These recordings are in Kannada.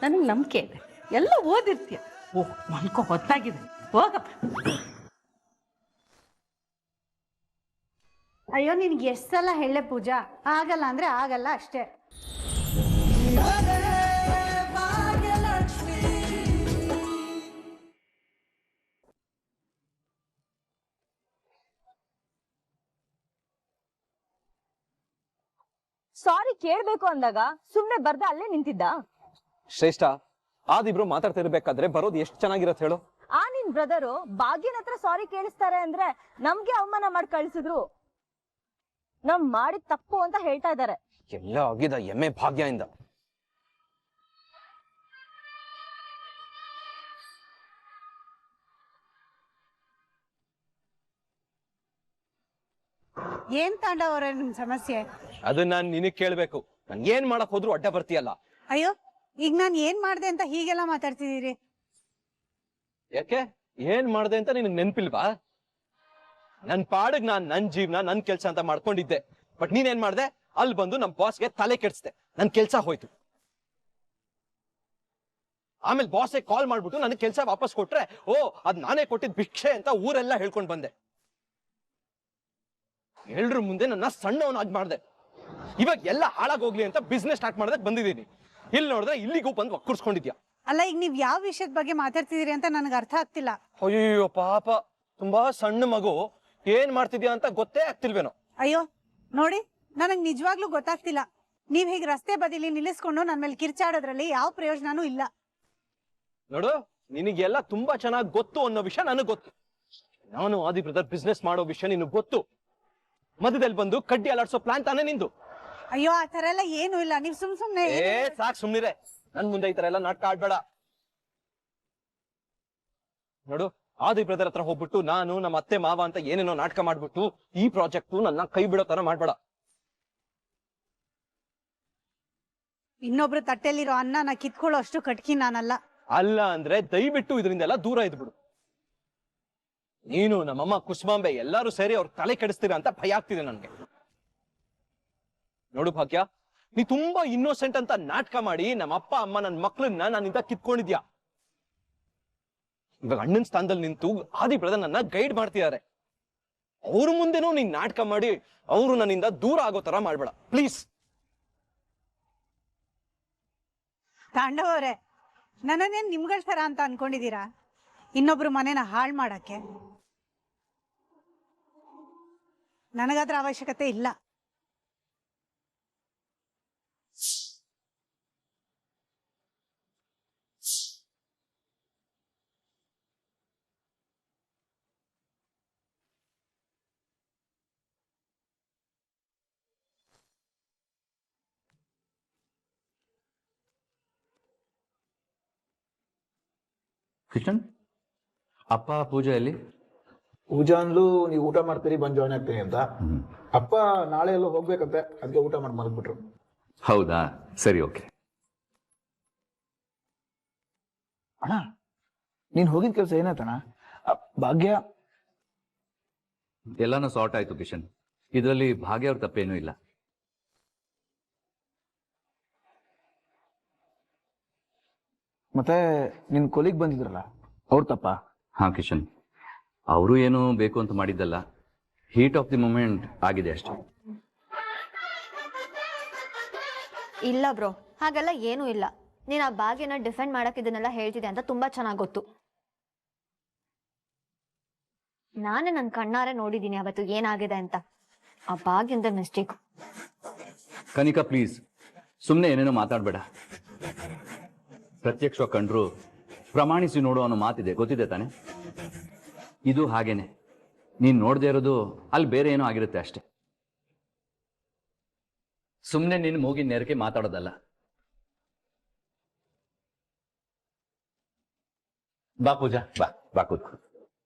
ನನಗೆ ನಂಬಿಕೆ ಇದೆ, ಎಲ್ಲ ಓದಿರ್ತೀಯ. ಓಹ್, ಮಲ್ಕೋ, ಹೊತ್ತಾಗಿದೆ, ಹೋಗಪ್ಪ. ಅಯ್ಯೋ, ನಿನ್ಗೆ ಎಷ್ಟು ಸಲ ಹೇಳೆ ಪೂಜಾ, ಆಗಲ್ಲ ಅಂದ್ರೆ ಆಗಲ್ಲ ಅಷ್ಟೇ. ಸಾರಿ ಕೇಳ್ಬೇಕು ಅಂದಾಗ ಸುಮ್ನೆ ಬರ್ದ ಅಲ್ಲೇ ನಿಂತಿದ್ದ. ಶ್ರೇಷ್ಠ, ಆದಿಬ್ರು ಮಾತಾಡ್ತಿರ್ಬೇಕಾದ್ರೆ ಬರೋದು ಎಷ್ಟು ಚೆನ್ನಾಗಿರತ್ತೆ ಹೇಳು. ನಿನ್ ಬ್ರದರು ಭಾಗ್ಯನ ಹತ್ರ ಸಾರಿ ಕೇಳಿಸ್ತಾರೆ ಅಂದ್ರೆ ನಮ್ಗೆ ಅವಮಾನ ಮಾಡಿ ಕಳ್ಸಿದ್ರು. ನಮ್ ಮಾಡಿದ ತಪ್ಪು ಅಂತ ಹೇಳ್ತಾ ಇದಾರೆ. ಎಲ್ಲ ಆಗಿದ ಎಮ್ಮೆ ಭಾಗ್ಯದಿಂದ. ಏನ್ ತಾಂಡವ್ರೆ ನಿಮ್ ಸಮಸ್ಯೆ? ಅದು ನಾನ್ ನಿನಗ್ ಕೇಳ್ಬೇಕು. ನನ್ ಏನ್ ಮಾಡಕ್ ಹೋದ್ರು ಅಡ್ಡ ಬರ್ತೀಯಲ್ಲ. ಅಯ್ಯೋ, ಈಗ ನಾನ್ ಏನ್ ಮಾಡ್ದೆ ಅಂತ ಹೀಗೆಲ್ಲ ಮಾತಾಡ್ತಿದೀರಿ? ಯಾಕೆ, ಏನ್ ಮಾಡ್ದೆ ಅಂತ ನಿನಗ್ ನೆನ್ಪಿಲ್ವಾ? ನನ್ ಪಾಡಿಗ್ ನಾನ್ ನನ್ ಜೀವನ ನನ್ ಕೆಲ್ಸ ಅಂತ ಮಾಡ್ಕೊಂಡಿದ್ದೆ. ಬಟ್ ನೀನೇನ್ ಮಾಡ್ದೆ? ಅಲ್ಲಿ ಬಂದು ನಮ್ ಬಾಸ್ಗೆ ತಲೆ ಕೆಡ್ಸ್ದೆ. ನನ್ ಕೆಲ್ಸ ಹೋಯ್ತು. ಆಮೇಲೆ ಬಾಸ್ಗೆ ಕಾಲ್ ಮಾಡ್ಬಿಟ್ಟು ನನ್ ಕೆಲ್ಸ ವಾಪಸ್ ಕೊಟ್ರೆ, ಓ ಅದ್ ನಾನೇ ಕೊಟ್ಟಿದ್ ಭಿಕ್ಷೆ ಅಂತ ಊರೆಲ್ಲ ಹೇಳ್ಕೊಂಡ್ ಬಂದೆ. ಎಲ್ರ ಮುಂದೆ ನನ್ನ ಸಣ್ಣವನಾಗಿ ಮಾಡ್ದೆ. ಇವಾಗ ಎಲ್ಲ ಹಾಳಾಗೋಗ್ಲಿ ಅಂತ ಬಿಸ್ನೆಸ್ ಸ್ಟಾರ್ಟ್ ಮಾಡೋದಕ್ ಬಂದಿದ್ದೀನಿ. ಇಲ್ಲಿ ನೋಡಿದ್ರೆ ಇಲ್ಲಿಗೂ ಬಂದು ಒಕ್ಕರ್ಸ್ಕೊಂಡಿದ್ಯಾ. ಅಲ್ಲ, ಈಗ ನೀವ್ ಯಾವ ವಿಷಯದ ಬಗ್ಗೆ ಮಾತಾಡ್ತಿದೀರಿ ಅಂತ ನನಗೆ ಅರ್ಥ ಆಗ್ತಿಲ್ಲ. ಅಯ್ಯೋ ಪಾಪ, ತುಂಬಾ ಸಣ್ಣ ಮಗು, ಏನ್ ಮಾಡ್ತಿದ್ಯಾ ಅಂತ ಗೊತ್ತೇ ಆಗ್ತಿಲ್ವೇನೋ. ಅಯ್ಯೋ ನೋಡಿ, ನನಗ್ ನಿಜವಾಗ್ಲೂ ಗೊತ್ತಾಗ್ತಿಲ್ಲ. ನೀವ್ ಹೀಗ್ ರಸ್ತೆ ಬದಿಲಿ ನಿಲ್ಲಿಸ್ಕೊಂಡು ನನ್ ಮೇಲೆ ಕಿರ್ಚಾಡೋದ್ರಲ್ಲಿ ಯಾವ ಪ್ರಯೋಜನನೂ ಇಲ್ಲ. ನೋಡು, ನಿನಗೆಲ್ಲ ತುಂಬಾ ಚೆನ್ನಾಗಿ ಗೊತ್ತು ಅನ್ನೋ ವಿಷಯ ನನಗ್ ಗೊತ್ತು. ನಾನು ಆದಿ ಬ್ರದರ್ ಬಿಸ್ನೆಸ್ ಮಾಡೋ ವಿಷಯ ನಿನಗ್ ಗೊತ್ತು. ಮಧ್ಯದಲ್ಲಿ ಬಂದು ಕಡ್ಡಿ ಅಲಾಡ್ಸೋ ಪ್ಲಾನ್ ತಾನೇ ನಿಂದು. ಅಯ್ಯೋ, ಆ ತರ ಎಲ್ಲ ಏನು ಇಲ್ಲ. ನೀವ್ ಸುಮ್ನೆ ಸಾಕ್ ಸುಮ್ನಿರೆ. ನನ್ ಮುಂದೆ ಈ ತರ ಎಲ್ಲ ನಾಟಕ ಆಡ್ಬೇಡ. ನೋಡು, ಆದಿ ಬ್ರದರ್ ಹತ್ರ ಹೋಗ್ಬಿಟ್ಟು ನಾನು ನಮ್ಮ ಅತ್ತೆ ಮಾವ ಅಂತ ಏನೇನೋ ನಾಟಕ ಮಾಡ್ಬಿಟ್ಟು ಈ ಪ್ರಾಜೆಕ್ಟ್ ನನ್ನ ಕೈ ಬಿಡೋ ತರ ಮಾಡ್ಬೇಡ. ಇನ್ನೊಬ್ರು ತಟ್ಟೆಲಿರೋ ಅನ್ನನ ಕಿತ್ಕೊಳ್ಳೋ ಅಷ್ಟು ಕಟ್ಕಿ ನಾನಲ್ಲ. ಅಲ್ಲ ಅಂದ್ರೆ ದಯವಿಟ್ಟು ಇದರಿಂದೆಲ್ಲ ದೂರ ಇದ್ಬಿಡು. ನೀನು ನಮ್ಮಮ್ಮ ಕುಸುಮಾಂಬೆ ಎಲ್ಲಾರು ಸೇರಿ ಅವ್ರ ತಲೆ ಕೆಡಿಸ್ತೀರಾ ಅಂತ ಭಯ ಆಗ್ತಿದೆ ನನ್ಗೆ. ನೋಡು ಭಾಗ್ಯ, ನೀ ತುಂಬಾ ಇನ್ನೋಸೆಂಟ್ ಅಂತ ನಾಟಕ ಮಾಡಿ ನಮ್ಮ ಅಪ್ಪ ಅಮ್ಮ ನನ್ನ ಮಕ್ಳನ್ನ ನನ್ನಿಂದ ಕಿತ್ಕೊಂಡಿದ್ಯಾ. ಇವಾಗ ಅಣ್ಣನ ಸ್ಥಾನದಲ್ಲಿ ನಿಂತು ಆದಿ ಬ್ರದರ್ ನನ್ನ ಗೈಡ್ ಮಾಡ್ತಿದ್ದಾರೆ. ಅವ್ರ ಮುಂದೆನೂ ನೀನ್ ನಾಟಕ ಮಾಡಿ ಅವರು ನನ್ನಿಂದ ದೂರ ಆಗೋ ತರ ಮಾಡ್ಬೇಡ ಪ್ಲೀಸ್. ತಾಂಡವರೇ, ನನ್ನನ್ನೇನ್ ನಿಮ್ಗಳ ತರ ಅಂತ ಅನ್ಕೊಂಡಿದೀರಾ? ಇನ್ನೊಬ್ರು ಮನೇನ ಹಾಳು ಮಾಡಕ್ಕೆ ನನಗದ್ರ ಅವಶ್ಯಕತೆ ಇಲ್ಲ. ಕಿಶನ್, ಅಪ್ಪ ಪೂಜೆಯಲ್ಲಿ? ಪೂಜಾ ಅಂದ್ಲು ನೀವು ಊಟ ಮಾಡ್ತೀರಿ, ಬಂದು ಜಾಯ್ನ್ ಆಗ್ತೀನಿ ಅಂತ. ಅಪ್ಪ ನಾಳೆ ಎಲ್ಲೋ ಹೋಗ್ಬೇಕಂತೆ, ಅದಕ್ಕೆ ಊಟ ಮಾಡಿ ಮಲಗ್ಬಿಟ್ರು. ಹೌದಾ, ಸರಿ, ಓಕೆ. ಅಣ್ಣ, ನೀನ್ ಹೋಗಿದ ಕೆಲಸ ಏನಾಯ್ತಣ್ಣ? ಭಾಗ್ಯ ಎಲ್ಲಾನು ಸಾರ್ಟ್ ಆಯ್ತು ಕಿಶನ್. ಇದರಲ್ಲಿ ಭಾಗ್ಯ ಅವ್ರ ತಪ್ಪೇನೂ ಇಲ್ಲ. ಮತ್ತೆ ನಿನ್ ಕೊಲಿಗ್ ಬಂದಿದ್ರಲ್ಲ, ಅವ್ರ ತಪ್ಪ? ಹಾ ಕಿಶನ್, ಅವರು ಏನು ಬೇಕು ಅಂತ ಮಾಡಿದ್ದಲ್ಲ, ಹೀಟ್ ಆಫ್ ದಿ ಮೂಮೆಂಟ್ ಆಗಿದೆ ಅಷ್ಟೇ. ಇಲ್ಲ ಬ್ರೋ, ಹಾಗೆಲ್ಲ ಏನೂ ಇಲ್ಲ. ನೀನು ಆ ಭಾಗ್ಯನ ಡಿಫೆಂಡ್ ಮಾಡಕ್ಕೆ ಇದನ್ನೆಲ್ಲ ಹೇಳ್ತಿದೆ ಅಂತ ತುಂಬಾ ಚೆನ್ನಾಗಿ ಗೊತ್ತು. ನಾನೇ ನನ್ನ ಕಣ್ಣಾರೆ ನೋಡಿದ್ದೀನಿ ಅವತ್ತು ಏನಾಗಿದೆ ಅಂತ. ಆ ಭಾಗ್ಯಂದ ಮಿಸ್ಟೇಕ್. ಕನಿಕಾ ಪ್ಲೀಸ್, ಸುಮ್ಮನೆ ಏನೇನೋ ಮಾತಾಡ್ಬೇಡ. ಪ್ರತ್ಯಕ್ಷ ಕಂಡ್ರು ಪ್ರಮಾಣಿಸಿ ನೋಡು ಅನ್ನೋ ಮಾತಿದೆ, ಗೊತ್ತಿದೆ ತಾನೆ? ಇದು ಹಾಗೇನೆ. ನೀನ್ ನೋಡದೆ ಇರೋದು ಅಲ್ಲಿ ಬೇರೆ ಏನೋ ಆಗಿರುತ್ತೆ ಅಷ್ಟೆ. ಸುಮ್ಮನೆ ನಿನ್ನ ಮೂಗಿನ ನೇರಕ್ಕೆ ಮಾತಾಡೋದಲ್ಲ. ಬಾ ಪೂಜಾ, ಬಾ ಬಾ ಕೂತ್ಕೋ.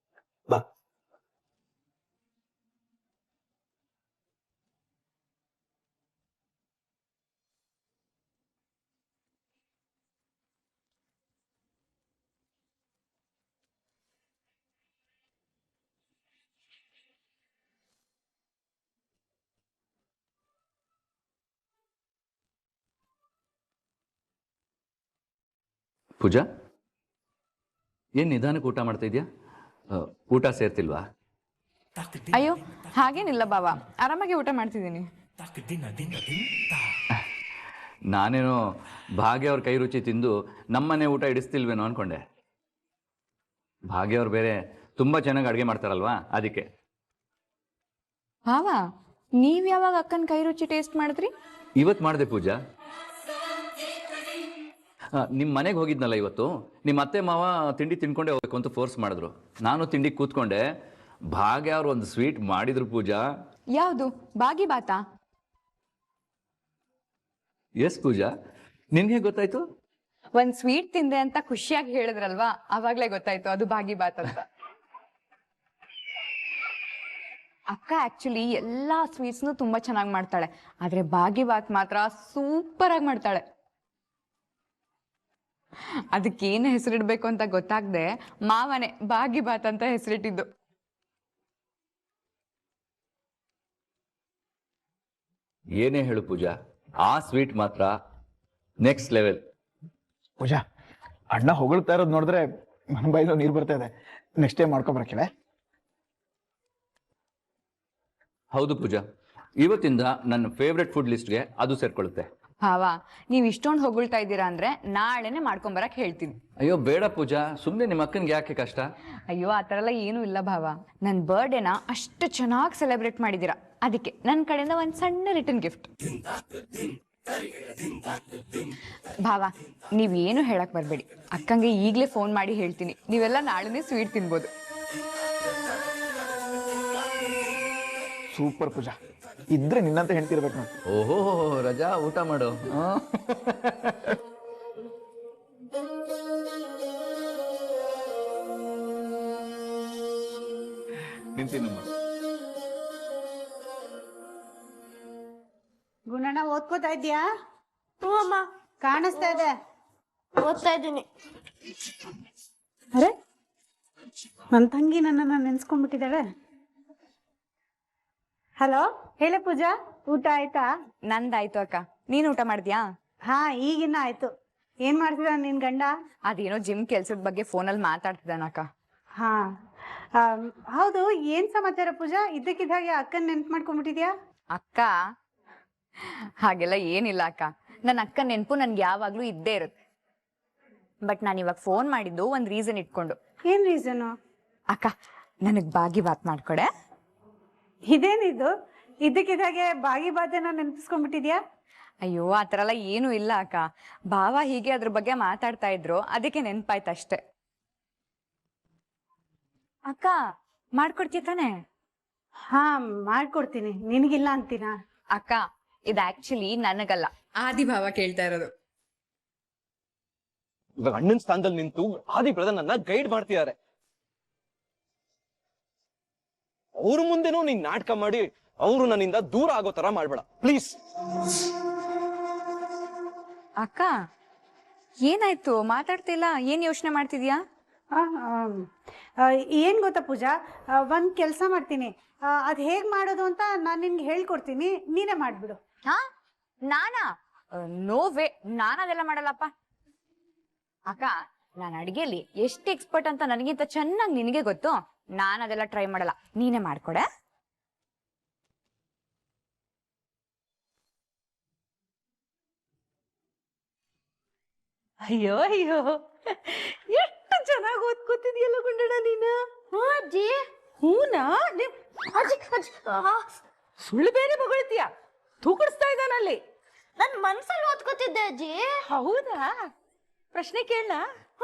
ಬಾ. ಪೂಜಾ, ಏನ್ ನಿಧಾನಕ್ಕೆ ಊಟ ಮಾಡ್ತಾ ಇದೆಯಾ? ಊಟ ಸೇರ್ತಿಲ್ವಾ? ಅಯ್ಯೋ ಹಾಗೇನಿಲ್ಲ ಬಾವ, ಆರಾಮಾಗಿ ಊಟ ಮಾಡ್ತಿದ್ದೀನಿ. ನಾನೇನೋ ಭಾಗ್ಯ ಅವ್ರ ಕೈ ರುಚಿ ತಿಂದು ನಮ್ಮನೆ ಊಟ ಇಡಿಸ್ತಿಲ್ವೇನೋ ಅನ್ಕೊಂಡೆ. ಭಾಗ್ಯ ಅವ್ರು ಬೇರೆ ತುಂಬಾ ಚೆನ್ನಾಗಿ ಅಡುಗೆ ಮಾಡ್ತಾರಲ್ವಾ, ಅದಕ್ಕೆ. ಬಾವ, ನೀವ್ ಯಾವಾಗ ಅಕ್ಕನ ಕೈ ರುಚಿ ಟೇಸ್ಟ್ ಮಾಡಿದ್ರಿ? ಇವತ್ತು ಮಾಡಿದೆ ಪೂಜಾ. ನಿಮ್ಮ ಮನೆಗೆ ಹೋಗಿದ್ನಲ್ಲ ಇವತ್ತು, ನಿಮ್ಮ ಅತ್ತೆ ಮಾವ ತಿಂಡಿ ತಿನ್ಕೊಂಡೆ ಹೋಗ್ಬೇಕು ಅಂತ ಫೋರ್ಸ್ ಮಾಡಿದ್ರು. ನಾನು ತಿಂಡಿ ಕೂತ್ಕೊಂಡೆ. ಭಾಗ್ಯ ಅವ್ರು ಒಂದು ಸ್ವೀಟ್ ಮಾಡಿದ್ರು ಪೂಜಾ. ಯಾವುದು? ಬಾಗಿ ಬಾತಾ? ಎಸ್ ಪೂಜಾ, ನಿನ್ಗೆ ಗೊತ್ತಾಯ್ತು? ಒಂದ್ ಸ್ವೀಟ್ ತಿಂದೆ ಅಂತ ಖುಷಿಯಾಗಿ ಹೇಳಿದ್ರಲ್ವಾ, ಅವಾಗ್ಲೇ ಗೊತ್ತಾಯ್ತು ಅದು ಬಾಗಿ ಬಾತ್ ಅಂತ. ಅಕ್ಕ ಆಕ್ಚುಲಿ ಎಲ್ಲಾ ಸ್ವೀಟ್ಸ್ನು ತುಂಬಾ ಚೆನ್ನಾಗಿ ಮಾಡ್ತಾಳೆ, ಆದ್ರೆ ಬಾಗಿ ಬಾತ್ ಮಾತ್ರ ಸೂಪರ್ ಆಗಿ ಮಾಡ್ತಾಳೆ. ಅದಕ್ಕೇನು ಹೆಸರಿಡ್ಬೇಕು ಅಂತ ಗೊತ್ತಾಗ್ದೆ ಮಾವನೆ ಬಾಗಿ ಬಾತ್ ಅಂತ ಹೆಸರಿಟ್ಟಿದ್ದು. ಏನೇ ಹೇಳು ಪೂಜಾ, ಆ ಸ್ವೀಟ್ ಮಾತ್ರ ನೆಕ್ಸ್ಟ್ ಲೆವೆಲ್. ಪೂಜಾ, ಅಣ್ಣ ಹೊಗಳ್ತಾ ಇರೋದು ನೋಡಿದ್ರೆ ನನ್ನ ಬಾಯಿలో ನೀರು ಬರ್ತಾ ಇದೆ. ನೆಕ್ಸ್ಟ್ ಟೈಮ್ ಮಾಡ್ಕೊಬರಕ್ಕಿಲ್ಲ? ಹೌದು ಪೂಜಾ, ಇವತ್ತಿಂದ ನನ್ನ ಫೇವ್ರೆಟ್ ಫುಡ್ ಲಿಸ್ಟ್ಗೆ ಅದು ಸೇರ್ಕೊಳ್ಳುತ್ತೆ. ಭಾವ, ನೀವ್ ಇಷ್ಟೊಂದು ಹೊಗಳ್ತಾ ಇದ್ದೀರಾ ಅಂದ್ರೆ ನಾಳೆನೆ ಮಾಡ್ಕೊಂಬರಕ್ ಹೇಳ್ತೀನಿ. ಅಯ್ಯೋ ಬೇಡ ಪೂಜಾ, ಸುಮ್ಮನೆ ನಿಮ್ಮ ಅಕ್ಕನಿಗೆ ಯಾಕೆ ಕಷ್ಟ? ಅಯ್ಯೋ ಆ ಥರ ಎಲ್ಲ ಏನೂ ಇಲ್ಲ ಭಾವ. ನನ್ನ ಬರ್ಡೇನ ಅಷ್ಟು ಚೆನ್ನಾಗಿ ಸೆಲೆಬ್ರೇಟ್ ಮಾಡಿದ್ದೀರಾ, ಅದಕ್ಕೆ ನನ್ನ ಕಡೆಯಿಂದ ಒಂದು ಸಣ್ಣ ರಿಟರ್ನ್ ಗಿಫ್ಟ್. ಭಾವ, ನೀವೇನು ಹೇಳಕ್ ಬರಬೇಡಿ, ಅಕ್ಕಂಗೆ ಈಗಲೇ ಫೋನ್ ಮಾಡಿ ಹೇಳ್ತೀನಿ. ನೀವೆಲ್ಲ ನಾಳೆನೇ ಸ್ವೀಟ್ ತಿನ್ಬೋದು. ಸೂಪರ್ ಪೂಜಾ, ಇದ್ರೆ ನಿನ್ನಂತ ಹೆಂಡ್ತಿರ್ಬೇಕು ನೋಡಿ. ಓಹೋ ರಜಾ, ಊಟ ಮಾಡು. ನಿಂತಿನಮ್ಮ. ಗುಣಣ್ಣ ಓದ್ಕೋತಾ ಇದ್ಯಾ? ಹ್ಞೂ ಅಮ್ಮ, ಕಾಣಿಸ್ತಾ ಇದೆ. ಓದ್ತಾ ಇದ್ದೀನಿ. ಅರೆ, ನನ್ನ ತಂಗಿ ನನ್ನನ್ನು ನೆನ್ಸ್ಕೊಂಡ್ಬಿಟ್ಟಿದ್ದಾಳೆ. ಹಲೋ, ಹೇಳೆ ಪೂಜಾ, ಊಟ ಆಯ್ತಾ? ನಂದಾಯ್ತು ಅಕ್ಕ, ನೀನು ಊಟ ಮಾಡಿದ್ಯಾ? ಹಾ, ಈಗಿನ್ನ ಆಯ್ತು. ಏನ್ ಮಾಡ್ತಿದ ನಿನ್ ಗಂಡ? ಅದೇನೋ ಜಿಮ್ ಕೆಲ್ಸದ ಬಗ್ಗೆ ಫೋನಲ್ಲಿ ಮಾತಾಡ್ತಿದ್ದಾನಕ್ಕ. ಹಾ, ಹೌದು, ಏನ್ ಸಮಾಚಾರ ಪೂಜಾ? ಇದ್ದಕ್ಕಿದ್ದ ಹಾಗೆ ಅಕ್ಕನ್ ನೆನ್ಪು ಮಾಡ್ಕೊಂಡ್ಬಿಟ್ಟಿದ್ಯಾ? ಅಕ್ಕ ಹಾಗೆಲ್ಲ ಏನಿಲ್ಲ ಅಕ್ಕ, ನನ್ನ ಅಕ್ಕ ನೆನಪು ನನ್ಗೆ ಯಾವಾಗ್ಲೂ ಇದ್ದೇ ಇರುತ್ತೆ. ಬಟ್ ನಾನು ಇವಾಗ ಫೋನ್ ಮಾಡಿದ್ದು ಒಂದು ರೀಸನ್ ಇಟ್ಕೊಂಡು. ಏನ್ ರೀಸನು? ಅಕ್ಕ, ನನಗ್ ಬಾಗಿ ಬಾತ್ ಮಾಡ್ಕೊಡೆ. ಇದೇನಿದು, ಇದ್ದಕ್ಕಿದ್ದ ಹಾಗೆ ಬಾಗಿ ಬಾತೇನ ನೆನ್ಪಿಸ್ಕೊಂಡ್ಬಿಟ್ಟಿದ್ಯಾ? ಅಯ್ಯೋ ಆ ಥರ ಎಲ್ಲ ಏನೂ ಇಲ್ಲ ಅಕ್ಕ, ಭಾವ ಹೀಗೆ ಅದ್ರ ಬಗ್ಗೆ ಮಾತಾಡ್ತಾ ಇದ್ರು, ಅದಕ್ಕೆ ನೆನ್ಪಾಯ್ತು ಅಷ್ಟೆ. ಅಕ್ಕ ಮಾಡ್ಕೊಡ್ತೀಯ ತಾನೆ? ಹಾ, ಮಾಡ್ಕೊಡ್ತೀನಿ. ನಿನಗಿಲ್ಲ ಅಂತೀನ? ಅಕ್ಕ, ಇದು ಆಕ್ಚುಲಿ ನನಗಲ್ಲ, ಆದಿ ಭಾವ ಕೇಳ್ತಾ ಇರೋದು. ಇವಾಗ ಅಣ್ಣನ ಸ್ಥಾನದಲ್ಲಿ ನಿಂತು ಆದಿ ಬ್ರದರ್ ನನ್ನ ಗೈಡ್ ಮಾಡ್ತಿದ್ದಾರೆ. ಅವ್ರ ಮುಂದೆನೂ ನೀನ್ ನಾಟಕ ಮಾಡಿ ಅವರು ನನ್ನಿಂದ ದೂರ ಆಗೋ ತರ ಮಾಡ್ಬೇಡ ಪ್ಲೀಸ್. ಅಕ್ಕ ಏನಾಯ್ತು, ಮಾತಾಡ್ತಿಲ್ಲ? ಏನ್ ಯೋಚನೆ ಮಾಡ್ತಿದ್ಯಾ? ಏನ್ ಗೊತ್ತಾ ಪೂಜಾ, ಒಂದ್ ಕೆಲ್ಸ ಮಾಡ್ತೀನಿ. ಅದ್ ಹೇಗ್ ಮಾಡೋದು ಅಂತ ನಾನ್ ನಿನ್ಗೆ ಹೇಳ್ಕೊಡ್ತೀನಿ, ನೀನೇ ಮಾಡ್ಬಿಡು. ಹಾ, ನಾನಾ? ನೋ ವೇ, ನಾನು ಅದೆಲ್ಲ ಮಾಡಲ್ಲಪ್ಪ. ಅಕ್ಕ, ನಾನು ಅಡಿಗೆಲಿ ಎಷ್ಟು ಎಕ್ಸ್ಪರ್ಟ್ ಅಂತ ನನಗಿಂತ ಚೆನ್ನಾಗಿ ನಿನಗೆ ಗೊತ್ತು. ನಾನು ಅದೆಲ್ಲ ಟ್ರೈ ಮಾಡಲ್ಲ, ನೀನೇ ಮಾಡ್ಕೊಡೆ. ಅಯ್ಯೋ ಅಯ್ಯೋ, ಎಷ್ಟು ಚೆನ್ನಾಗಿ ಓದ್ಕೋತಿದ್ಯಲ್ಲ ಗುಂಡಣ್ಣ ನೀನು. ಹ್ಞೂ ಅಜ್ಜಿ. ಹೂನಾ? ಅಜ್ಜಿ ಅಜ್ಜಿ, ಸುಳ್ಳು ಬೇರೆ ಮಗಳ್ತೀಯ, ತೂಕಡಿಸ್ತಾ ಇದ್ದಾನಲ್ಲಿ. ನನ್ ಮನ್ಸಲ್ಲಿ ಓದ್ಕೋತಿದ್ದೆ ಅಜ್ಜಿ. ಹೌದಾ? ಪ್ರಶ್ನೆ ಕೇಳ,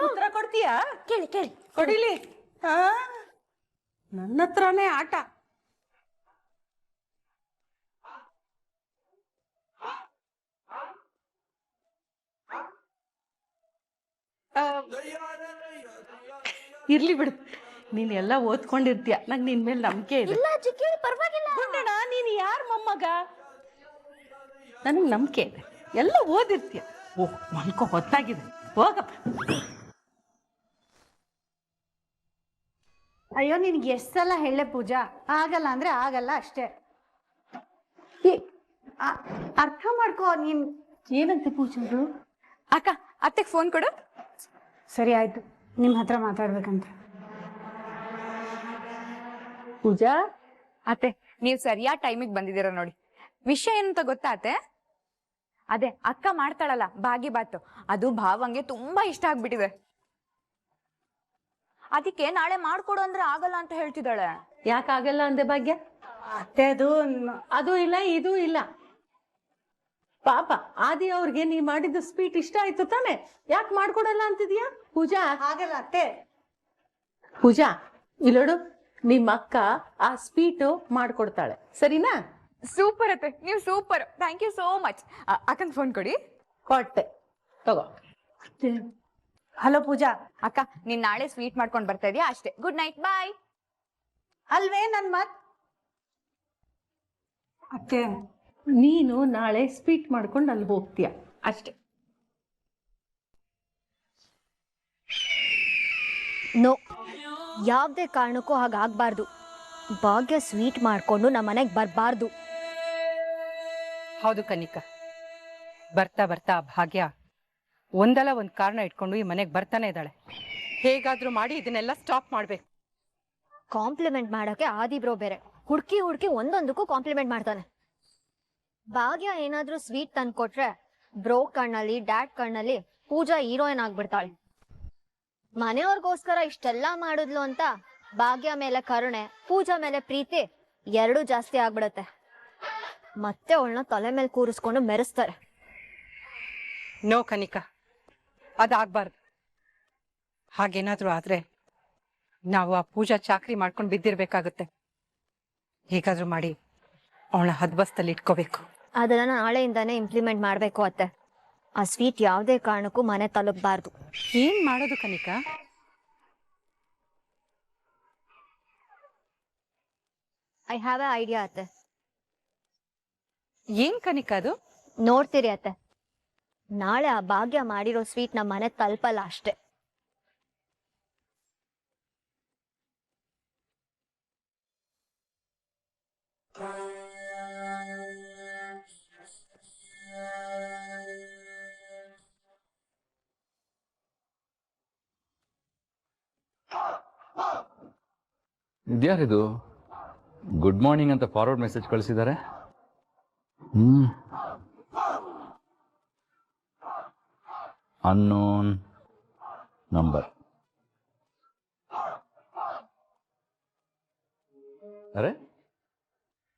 ಉತ್ತರ ಕೊಡ್ತೀಯಾ? ಕೇಳಿ ಕೇಳಿ. ಕೊಡಿಲಿ. ಹಾ, ನನ್ನ ಹತ್ರನೇ ಆಟ. ಇರ್ಲಿ ಬಿಡು, ನೀನ್ ಎಲ್ಲ ಓದ್ಕೊಂಡಿರ್ತೀಯ, ನಂಗೆ ನಿನ್ ಮೇಲೆ ನಂಬಿಕೆ ಇದೆ. ಇಲ್ಲ ಅಜ್ಜಿ, ಕೇಳಿ, ಪರವಾಗಿಲ್ಲ. ಗುಂಡಣ್ಣ, ನೀನ್ ಯಾರ ಮೊಮ್ಮಗ? ನನಗೆ ನಂಬಿಕೆ ಇದೆ, ಎಲ್ಲ ಓದಿರ್ತೀಯ. ಓಹ್, ಮನ್ಕೋ, ಹೊತ್ತಾಗಿದೆ, ಹೋಗಪ್ಪ. ಅಯ್ಯೋ, ನಿನ್ಗೆ ಎಷ್ಟ್ ಸಲ ಹೇಳೆ ಪೂಜಾ, ಆಗಲ್ಲ ಅಂದ್ರೆ ಆಗಲ್ಲ ಅಷ್ಟೇ. ಅರ್ಥ ಮಾಡ್ಕೋ ನೀನ್. ಏನಂತೆ ಪೂಜಾರು? ಅಕ್ಕ, ಅತ್ತೆಗೆ ಫೋನ್ ಕೊಡು. ಸರಿ ಆಯ್ತು, ನಿಮ್ಮ ಹತ್ರ ಮಾತಾಡ್ಬೇಕಂತ. ಪೂಜಾ, ಅತ್ತೆ ನೀವ್ ಸರಿಯಾದ ಟೈಮಿಗೆ ಬಂದಿದ್ದೀರ ನೋಡಿ. ವಿಷಯ ಏನಂತ ಗೊತ್ತಾ ಅತ್ತೆ? ಅದೇ ಅಕ್ಕ ಮಾಡ್ತಾಳಲ್ಲ ಬಾಗಿ ಬಾತು, ಅದು ಭಾವಂಗೆ ತುಂಬಾ ಇಷ್ಟ ಆಗ್ಬಿಟ್ಟಿದೆ. ಅದಕ್ಕೆ ನಾಳೆ ಮಾಡ್ಕೊಡು ಅಂದ್ರೆ ಆಗಲ್ಲ ಅಂತ ಹೇಳ್ತಿದ್ದಾಳೆ. ಯಾಕಾಗಲ್ಲ ಅಂದೆ ಭಾಗ್ಯ? ಅತ್ತೆ ಅದು ಇಲ್ಲ ಇದು ಇಲ್ಲ. ಪಾಪ ಆದಿ ಅವ್ರಿಗೆ ನೀ ಮಾಡಿದ ಸ್ವೀಟ್ ಇಷ್ಟ ಆಯ್ತು ತಾನೆ, ಯಾಕೆ ಮಾಡ್ಕೊಡಲ್ಲ ಅಂತಿದ್ಯಾ? ಪೂಜಾ ಆಗಲ್ಲ ಅತ್ತೆ. ಪೂಜಾ ಇಲ್ಲೋಡು, ನಿಮ್ಮ ಅಕ್ಕ ಆ ಸ್ವೀಟು ಮಾಡ್ಕೊಡ್ತಾಳೆ, ಸರಿನಾ? ಸೂಪರ್ ಅತ್ತೆ, ನೀವು super, thank you so much. ಅಕ್ಕಂಗ್ ಫೋನ್ ಕೊಡಿ. ಕೊಟ್ಟೆ, ತಗೋ. ಹಲೋ ಪೂಜಾ. ಅಕ್ಕ ನೀನ್ ನಾಳೆ ಸ್ವೀಟ್ ಮಾಡ್ಕೊಂಡ್ ಬರ್ತಾ ಇದೀಯಾ ಅಷ್ಟೇ. Good night, bye. ಅಲ್ವೇ ನನ್ ಮಾತ್? ಅತ್ತೆ ನೀನು ನಾಳೆ ಸ್ವೀಟ್ ಮಾಡ್ಕೊಂಡು ಅಲ್ಲಿ ಹೋಗ್ತೀಯ ಅಷ್ಟೇ. ನೋ, ಯಾವುದೇ ಕಾರಣಕ್ಕೂ ಹಾಗಾಗಬಾರ್ದು. ಭಾಗ್ಯ ಸ್ವೀಟ್ ಮಾಡ್ಕೊಂಡು ನಮ್ಮ ಮನೆಗೆ ಬರಬಾರ್ದು. ಹೌದು ಕನಿಕಾ, ಬರ್ತಾ ಬರ್ತಾ ಭಾಗ್ಯ ಒಂದಲ್ಲ ಒಂದು ಕಾರಣ ಇಟ್ಕೊಂಡು ಈ ಮನೆಗೆ ಬರ್ತಾನೆ ಇದ್ದಾಳೆ. ಹೇಗಾದ್ರೂ ಮಾಡಿ ಇದನ್ನೆಲ್ಲ ಸ್ಟಾಪ್ ಮಾಡ್ಬೇಕು. ಕಾಂಪ್ಲಿಮೆಂಟ್ ಮಾಡೋಕೆ ಆದಿ ಬ್ರೋ ಬೇರೆ ಹುಡುಕಿ ಹುಡುಕಿ ಒಂದೊಂದಕ್ಕೂ ಕಾಂಪ್ಲಿಮೆಂಟ್ ಮಾಡ್ತಾನೆ. ಭಾಗ್ಯ ಏನಾದ್ರೂ ಸ್ವೀಟ್ ತಂದ್ಕೊಟ್ರೆ ಬ್ರೋ ಕಣ್ಣಲ್ಲಿ ಡ್ಯಾಡ್ ಕಣ್ಣಲ್ಲಿ ಪೂಜಾ ಹೀರೋಯಿನ್ ಆಗ್ಬಿಡ್ತಾಳೆ. ಮನೆಯವ್ರಿಗೋಸ್ಕರ ಇಷ್ಟೆಲ್ಲಾ ಮಾಡಿದ್ಲು ಅಂತ ಭಾಗ್ಯ ಮೇಲೆ ಕರುಣೆ, ಪೂಜಾ ಮೇಲೆ ಪ್ರೀತಿ ಎರಡೂ ಜಾಸ್ತಿ ಆಗ್ಬಿಡತ್ತೆ. ಮತ್ತೆ ಅವಳನ್ನ ತಲೆ ಮೇಲೆ ಕೂರಿಸ್ಕೊಂಡು ಮೆರೆಸ್ತಾರೆ. ನೋ ಕನಿಕಾ, ಅದಾಗಬಾರ್ದು. ಹಾಗೇನಾದ್ರೂ ಆದ್ರೆ ನಾವು ಆ ಪೂಜಾ ಚಾಕ್ರಿ ಮಾಡ್ಕೊಂಡು ಬಿದ್ದಿರ್ಬೇಕಾಗುತ್ತೆ. ಹೇಗಾದ್ರೂ ಮಾಡಿ ಅವಳ ಹದ್ಬಸ್ತಲ್ಲಿ ಇಟ್ಕೋಬೇಕು. ಅದನ್ನ ನಾಳೆಯಿಂದಾನೇ ಇಂಪ್ಲಿಮೆಂಟ್ ಮಾಡ್ಬೇಕು ಅತ್ತೆ. ಆ ಸ್ವೀಟ್ ಯಾವುದೇ ಕಾರಣಕ್ಕೂ ಮನೆ ತಲುಪಬಾರ್ದು. ಏನ್ ಮಾಡೋದು Kanika? I have A idea ಅತ್ತೆ. ಏನ್ ಕನಿಕಾ ಅದು? ನೋಡ್ತೀರಿ ಅತ್ತೆ, ನಾಳೆ ಆ ಭಾಗ್ಯ ಮಾಡಿರೋ ಸ್ವೀಟ್ ನಮ್ಮ ಮನೆ ತಲುಪಲ್ಲ ಅಷ್ಟೇ. ಇದ್ಯಾರಿದು ಗುಡ್ ಮಾರ್ನಿಂಗ್ ಅಂತ ಫಾರ್ವರ್ಡ್ ಮೆಸೇಜ್ ಕಳಿಸಿದ್ದಾರೆ? Unknown number. ಅರೆ,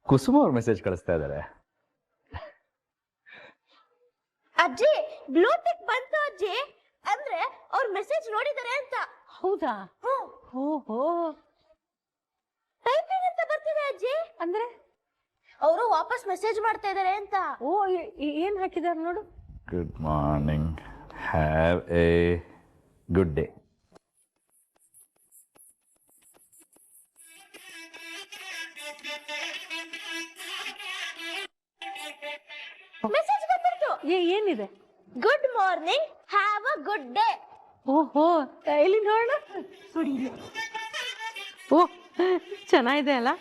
ಕುಸುಮ ಅವ್ರ ಮೆಸೇಜ್ ಕಳಿಸ್ತಾ ಇದ್ದಾರೆ. ಅಜ್ಜಿ ಬ್ಲೂಟಿಕ್ ಬಂತು ಅಜ್ಜಿ, ಅಂದ್ರೆ ಅವ್ರ ಮೆಸೇಜ್ ನೋಡಿದಾರೆ ಅಂತ. ಹೌದಾ? ಓಹೋ, ಟೈಪಿಂಗ್ ಅಂತ ಬರ್ತಿದೆ ಅಜ್ಜಿ. ಅಂದ್ರೆ ಅವರು ವಾಪಸ್ ಮೆಸೇಜ್ ಮಾಡ್ತಾ ಇದಾರೆ ಅಂತ. ಓ, ಏನ್ ಹಾಕಿದಾರೆ ನೋಡು. Good morning, have A good day. Message ಬಂತು. ಏನಿದೆ? Good morning, have a good day. ಓಹೋ, ಇಲ್ಲಿ ನೋಡೋಣ. ಓ, ಚೆನ್ನಾಗಿದೆ ಅಲ್ಲ?